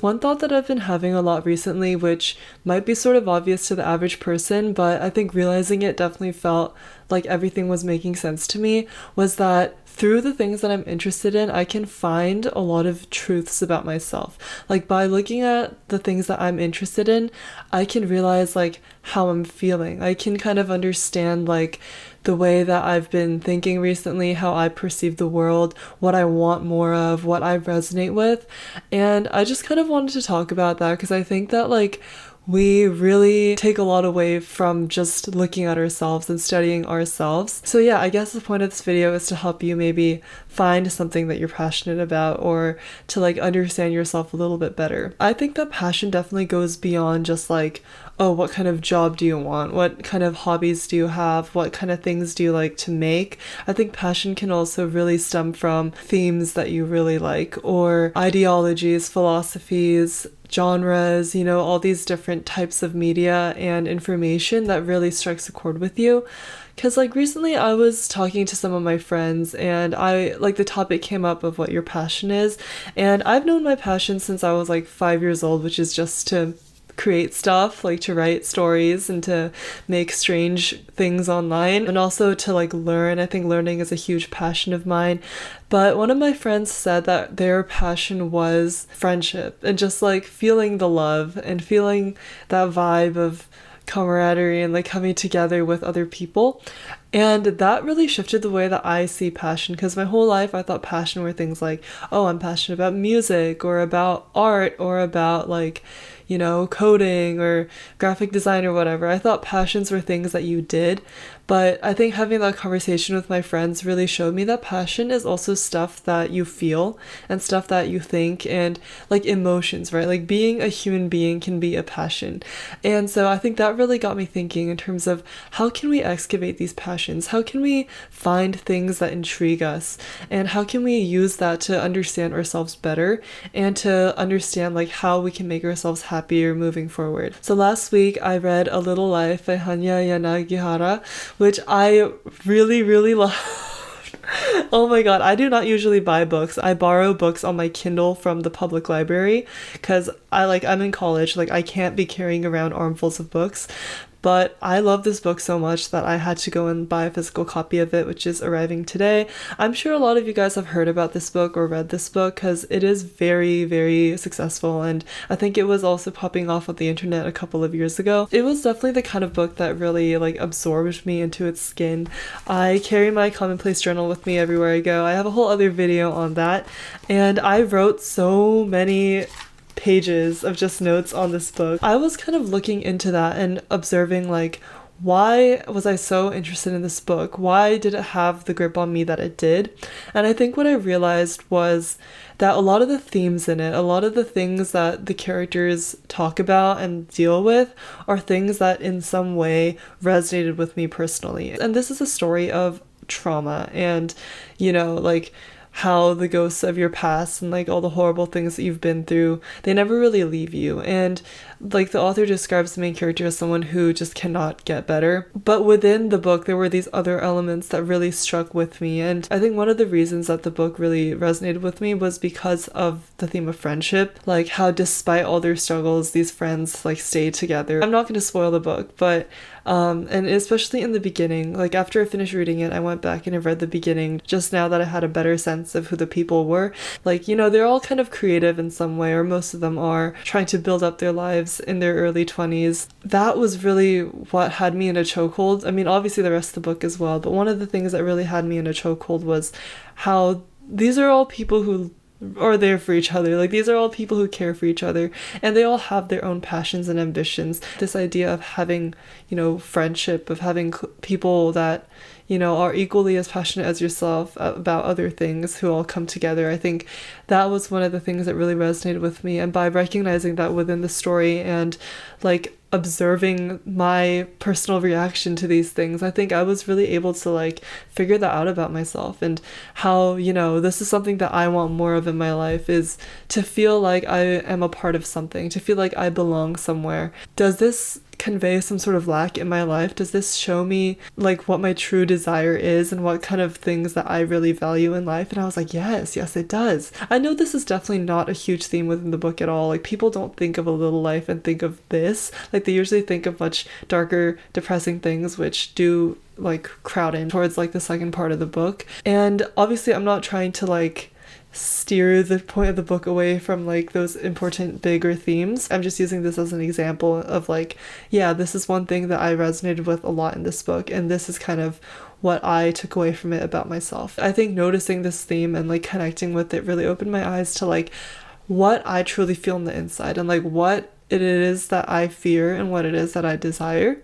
One thought that I've been having a lot recently, which might be sort of obvious to the average person, but I think realizing it definitely felt like everything was making sense to me, was that through the things that I'm interested in, I can find a lot of truths about myself. Like by looking at the things that I'm interested in, I can realize like how I'm feeling. I can kind of understand like the way that I've been thinking recently, how I perceive the world, what I want more of, what I resonate with. And I just kind of wanted to talk about that because I think that like we really take a lot away from just looking at ourselves and studying ourselves. So yeah, I guess the point of this video is to help you maybe find something that you're passionate about or to like understand yourself a little bit better. I think that passion definitely goes beyond just like, oh, what kind of job do you want? What kind of hobbies do you have? What kind of things do you like to make? I think passion can also really stem from themes that you really like or ideologies, philosophies, genres, you know, all these different types of media and information that really strikes a chord with you. Because like recently I was talking to some of my friends and I like the topic came up of what your passion is, and I've known my passion since I was like 5 years old, which is just to create stuff, like to write stories and to make strange things online and also to like learn. I think learning is a huge passion of mine. But one of my friends said that their passion was friendship and just like feeling the love and feeling that vibe of camaraderie and like coming together with other people. And that really shifted the way that I see passion, because my whole life I thought passion were things like, oh, I'm passionate about music or about art or about like, you know, coding or graphic design or whatever. I thought passions were things that you did. But I think having that conversation with my friends really showed me that passion is also stuff that you feel and stuff that you think and like emotions, right? Like being a human being can be a passion. And so I think that really got me thinking in terms of how can we excavate these passions? How can we find things that intrigue us? And how can we use that to understand ourselves better and to understand like how we can make ourselves happier moving forward? So last week I read A Little Life by Hanya Yanagihara, which I really, really love. Oh my god, I do not usually buy books. I borrow books on my Kindle from the public library because I'm in college, like I can't be carrying around armfuls of books. But I love this book so much that I had to go and buy a physical copy of it, which is arriving today. I'm sure a lot of you guys have heard about this book or read this book because it is very, very successful, and I think it was also popping off of the internet a couple of years ago. It was definitely the kind of book that really like absorbed me into its skin. I carry my commonplace journal with me everywhere I go. I have a whole other video on that, and I wrote so many pages of just notes on this book. I was kind of looking into that and observing like, why was I so interested in this book? Why did it have the grip on me that it did? And I think what I realized was that a lot of the themes in it, a lot of the things that the characters talk about and deal with are things that in some way resonated with me personally. And this is a story of trauma and, you know, like how the ghosts of your past and like all the horrible things that you've been through, they never really leave you. And like the author describes the main character as someone who just cannot get better. But within the book, there were these other elements that really struck with me. And I think one of the reasons that the book really resonated with me was because of the theme of friendship, like how despite all their struggles, these friends like stay together. I'm not going to spoil the book, but and especially in the beginning, like after I finished reading it, I went back and I read the beginning just now that I had a better sense of who the people were. Like, you know, they're all kind of creative in some way, or most of them are trying to build up their lives in their early 20s. That was really what had me in a chokehold. I mean, obviously the rest of the book as well, but one of the things that really had me in a chokehold was how these are all people who are there for each other. Like, these are all people who care for each other, and they all have their own passions and ambitions. This idea of having, you know, friendship, of having people that, you know, are equally as passionate as yourself about other things who all come together. I think that was one of the things that really resonated with me. And by recognizing that within the story and like observing my personal reaction to these things, I think I was really able to like figure that out about myself, and how, you know, this is something that I want more of in my life, is to feel like I am a part of something, to feel like I belong somewhere. Does this convey some sort of lack in my life? Does this show me like what my true desire is and what kind of things that I really value in life? And I was like, yes, it does. I know this is definitely not a huge theme within the book at all. Like, people don't think of A Little Life and think of this. Like, they usually think of much darker, depressing things, which do like crowd in towards like the second part of the book. And obviously I'm not trying to like steer the point of the book away from like those important bigger themes. I'm just using this as an example of like, yeah, this is one thing that I resonated with a lot in this book, and this is kind of what I took away from it about myself. I think noticing this theme and like connecting with it really opened my eyes to like what I truly feel on the inside, and like what it is that I fear and what it is that I desire.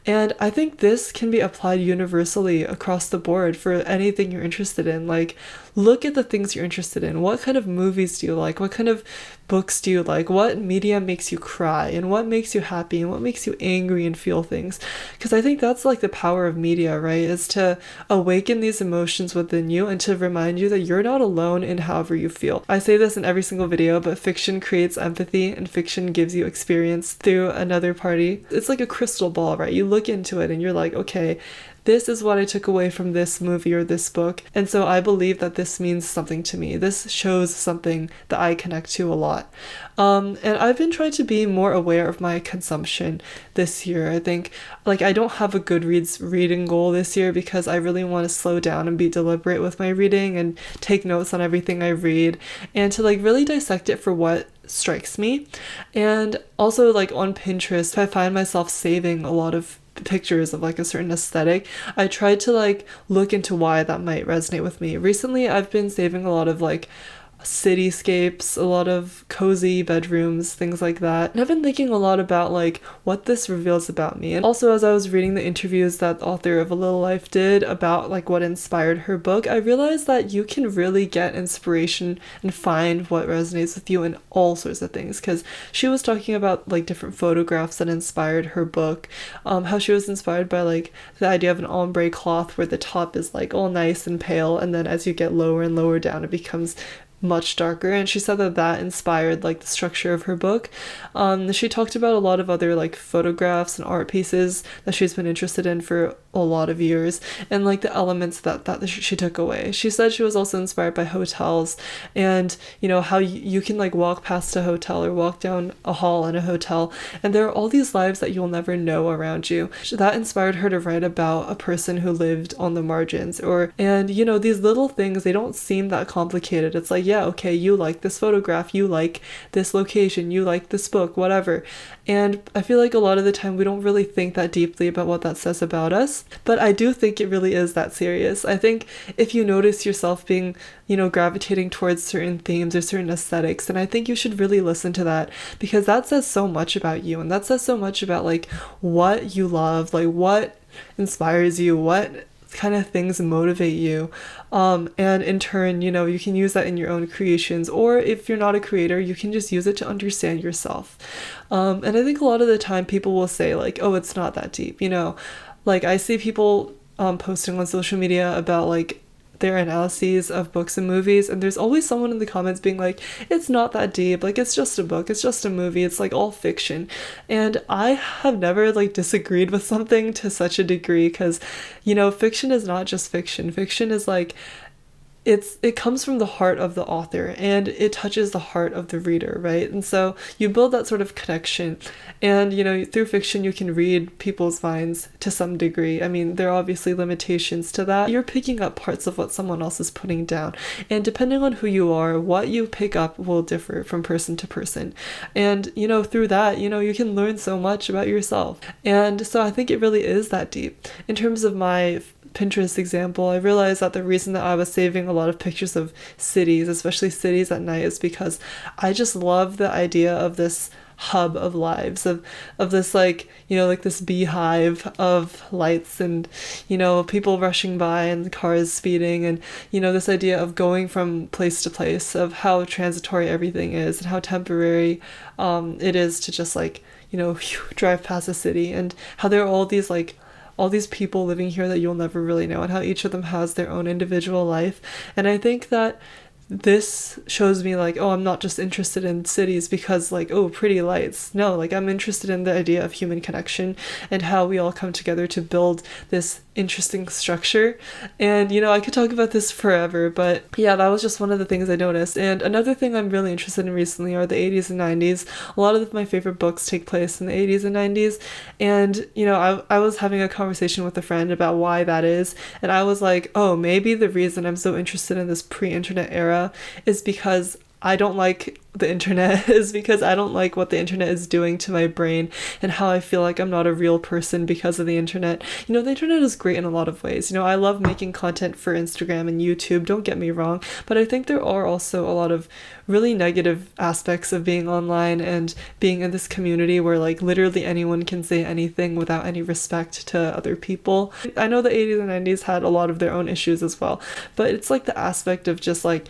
And I think this can be applied universally across the board for anything you're interested in. Like, look at the things you're interested in. What kind of movies do you like? What kind of books do you like? What media makes you cry? And what makes you happy? And what makes you angry and feel things? Because I think that's like the power of media, right? Is to awaken these emotions within you and to remind you that you're not alone in however you feel. I say this in every single video, but fiction creates empathy and fiction gives you experience through another party. It's like a crystal ball, right? You look into it and you're like, okay, this is what I took away from this movie or this book, and so I believe that this means something to me. This shows something that I connect to a lot. And I've been trying to be more aware of my consumption this year. I think like I don't have a Goodreads reading goal this year because I really want to slow down and be deliberate with my reading and take notes on everything I read and to like really dissect it for what strikes me. And also like on Pinterest, I find myself saving a lot of pictures of like a certain aesthetic. I tried to like look into why that might resonate with me. Recently I've been saving a lot of like cityscapes, a lot of cozy bedrooms, things like that. And I've been thinking a lot about like what this reveals about me. And also as I was reading the interviews that the author of A Little Life did about like what inspired her book, I realized that you can really get inspiration and find what resonates with you in all sorts of things. Because she was talking about like different photographs that inspired her book, how she was inspired by like the idea of an ombre cloth where the top is like all nice and pale, and then as you get lower and lower down it becomes much darker. And she said that that inspired like the structure of her book. She talked about a lot of other like photographs and art pieces that she's been interested in for a lot of years, and like the elements that she took away. She said she was also inspired by hotels, and you know how you can like walk past a hotel or walk down a hall in a hotel and there are all these lives that you'll never know around you. That inspired her to write about a person who lived on the margins, and you know, these little things, they don't seem that complicated. It's like, yeah, okay, you like this photograph, you like this location, you like this book, whatever. And I feel like a lot of the time we don't really think that deeply about what that says about us, but I do think it really is that serious. I think if you notice yourself being, you know, gravitating towards certain themes or certain aesthetics, then I think you should really listen to that, because that says so much about you, and that says so much about like what you love, like what inspires you, what kind of things motivate you, and in turn, you know, you can use that in your own creations, or if you're not a creator, you can just use it to understand yourself. And I think a lot of the time people will say like, oh, it's not that deep, you know, like I see people posting on social media about like their analyses of books and movies, and there's always someone in the comments being like, it's not that deep, like it's just a book, it's just a movie, it's like all fiction. And I have never like disagreed with something to such a degree, because you know, fiction is not just fiction. Fiction is like, it comes from the heart of the author and it touches the heart of the reader, right? And so you build that sort of connection, and you know, through fiction you can read people's minds to some degree. I mean, there are obviously limitations to that. You're picking up parts of what someone else is putting down, and depending on who you are, what you pick up will differ from person to person. And you know, through that, you know, you can learn so much about yourself. And so I think it really is that deep. In terms of my Pinterest example, I realized that the reason that I was saving a lot of pictures of cities, especially cities at night, is because I just love the idea of this hub of lives, of this like, you know, like this beehive of lights and, you know, people rushing by and cars speeding, and you know, this idea of going from place to place, of how transitory everything is and how temporary it is to just like, you know, drive past a city, and how there are all these people living here that you'll never really know, and how each of them has their own individual life. And I think that this shows me like, oh, I'm not just interested in cities because like, oh, pretty lights. No, like I'm interested in the idea of human connection and how we all come together to build this interesting structure. And I could talk about this forever, but yeah, that was just one of the things I noticed. And another thing I'm really interested in recently are the 80s and 90s. A lot of my favorite books take place in the 80s and 90s. And I was having a conversation with a friend about why that is, and I was like, oh, maybe the reason I'm so interested in this pre-internet era is because I don't like the internet, is because I don't like what the internet is doing to my brain and how I feel like I'm not a real person because of the internet. The internet is great in a lot of ways. I love making content for Instagram and YouTube, don't get me wrong, but I think there are also a lot of really negative aspects of being online and being in this community where like literally anyone can say anything without any respect to other people. I know the 80s and 90s had a lot of their own issues as well, but it's like the aspect of just like,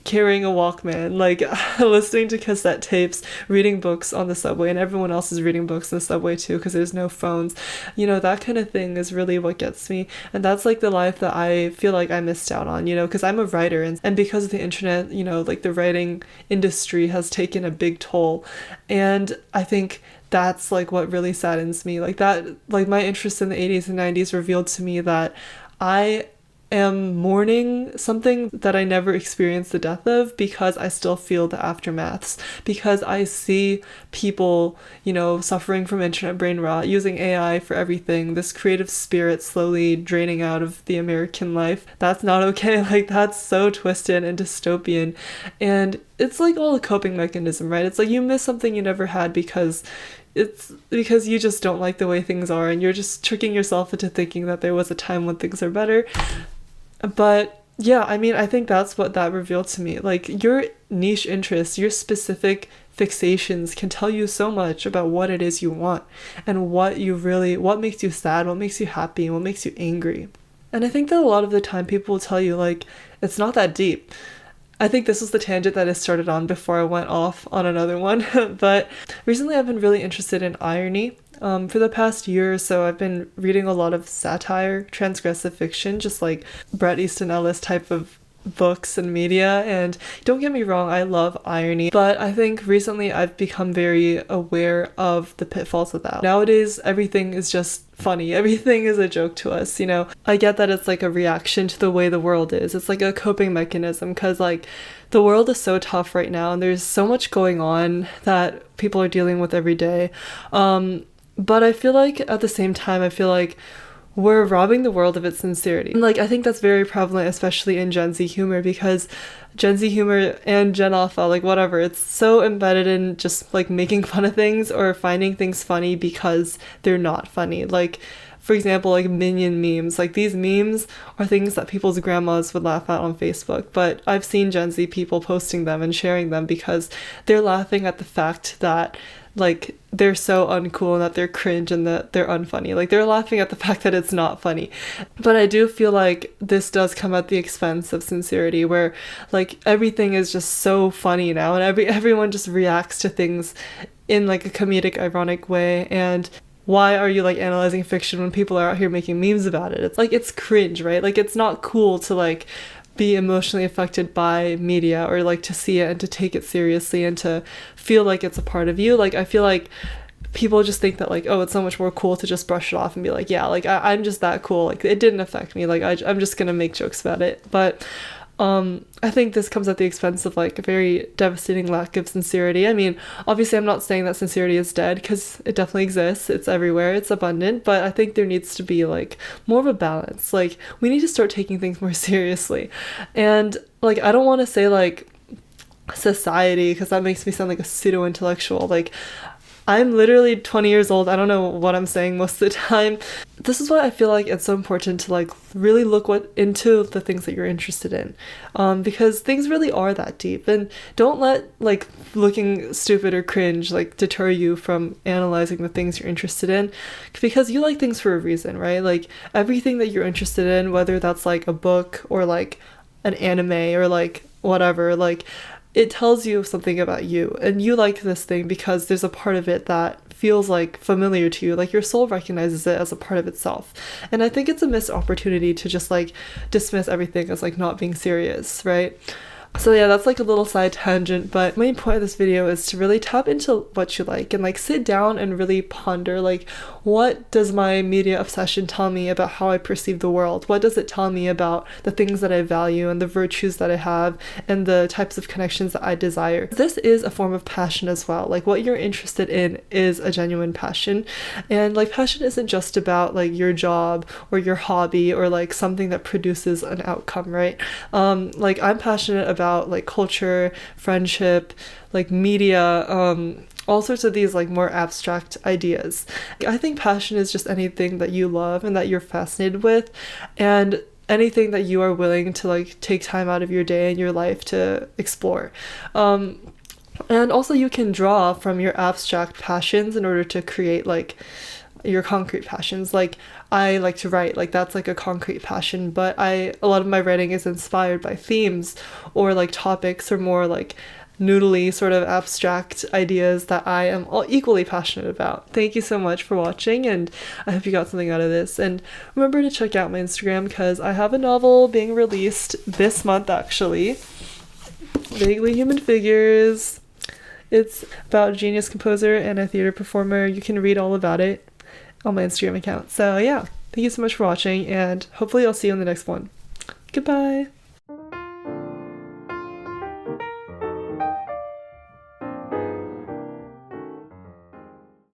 carrying a Walkman, like listening to cassette tapes, reading books on the subway, and everyone else is reading books on the subway too because there's no phones. That kind of thing is really what gets me, and that's like the life that I feel like I missed out on, because I'm a writer, and because of the internet, like the writing industry has taken a big toll, and I think that's like what really saddens me. Like that, like my interest in the 80s and 90s revealed to me that I am mourning something that I never experienced the death of because I still feel the aftermaths, because I see people, suffering from internet brain rot, using AI for everything, this creative spirit slowly draining out of the American life. That's not okay. Like that's so twisted and dystopian, and it's like all a coping mechanism, right? It's like you miss something you never had because it's because you just don't like the way things are, and you're just tricking yourself into thinking that there was a time when things are better. But yeah, I mean, I think that's what that revealed to me. Like your niche interests, your specific fixations can tell you so much about what it is you want and what makes you sad, what makes you happy, and what makes you angry. And I think that a lot of the time people will tell you like, it's not that deep. I think this was the tangent that I started on before I went off on another one. But recently I've been really interested in irony. For the past year or so, I've been reading a lot of satire, transgressive fiction, just like Bret Easton Ellis type of books and media. And don't get me wrong, I love irony, but I think recently I've become very aware of the pitfalls of that. Nowadays, everything is just funny. Everything is a joke to us, I get that it's like a reaction to the way the world is. It's like a coping mechanism because like the world is so tough right now and there's so much going on that people are dealing with every day. But I feel like at the same time, I feel like we're robbing the world of its sincerity. And like, I think that's very prevalent, especially in Gen Z humor, because Gen Z humor and Gen Alpha, like whatever, it's so embedded in just like making fun of things or finding things funny because they're not funny. Like, for example, like minion memes. Like these memes are things that people's grandmas would laugh at on Facebook, but I've seen Gen Z people posting them and sharing them because they're laughing at the fact that like they're so uncool and that they're cringe and that they're unfunny. Like they're laughing at the fact that it's not funny. But I do feel like this does come at the expense of sincerity, where like everything is just so funny now and everyone just reacts to things in like a comedic, ironic way. And why are you like analyzing fiction when people are out here making memes about it? It's like, it's cringe, right? Like it's not cool to like be emotionally affected by media or like to see it and to take it seriously and to feel like it's a part of you. Like I feel like people just think that like, oh, it's so much more cool to just brush it off and be like, yeah, like I'm just that cool, like it didn't affect me, like I'm just gonna make jokes about it. But I think this comes at the expense of like a very devastating lack of sincerity. I mean, obviously I'm not saying that sincerity is dead, because it definitely exists, it's everywhere, it's abundant, but I think there needs to be like more of a balance. Like we need to start taking things more seriously. And like I don't want to say like society, because that makes me sound like a pseudo-intellectual. Like I'm literally 20 years old. I don't know what I'm saying most of the time. This is why I feel like it's so important to like really look into the things that you're interested in, because things really are that deep. And don't let like looking stupid or cringe like deter you from analyzing the things you're interested in, because you like things for a reason, right? Like everything that you're interested in, whether that's like a book or like an anime or like whatever, like it tells you something about you, and you like this thing because there's a part of it that feels like familiar to you, like your soul recognizes it as a part of itself. And I think it's a missed opportunity to just like dismiss everything as like not being serious, right? So yeah, that's like a little side tangent, but the main point of this video is to really tap into what you like and like sit down and really ponder, like, what does my media obsession tell me about how I perceive the world? What does it tell me about the things that I value and the virtues that I have and the types of connections that I desire? This is a form of passion as well. Like, what you're interested in is a genuine passion. And like, passion isn't just about like your job or your hobby or like something that produces an outcome, right? Like, I'm passionate about like culture, friendship, like media, all sorts of these like more abstract ideas. I think passion is just anything that you love and that you're fascinated with, and anything that you are willing to like take time out of your day and your life to explore. And also you can draw from your abstract passions in order to create like your concrete passions. Like, I like to write, like that's like a concrete passion, but a lot of my writing is inspired by themes or like topics or more like noodly sort of abstract ideas that I am all equally passionate about. Thank you so much for watching, and I hope you got something out of this. And remember to check out my Instagram because I have a novel being released this month actually. Vaguely Human Figures. It's about a genius composer and a theater performer. You can read all about it on my Instagram account. So yeah, thank you so much for watching, and hopefully I'll see you in the next one. Goodbye.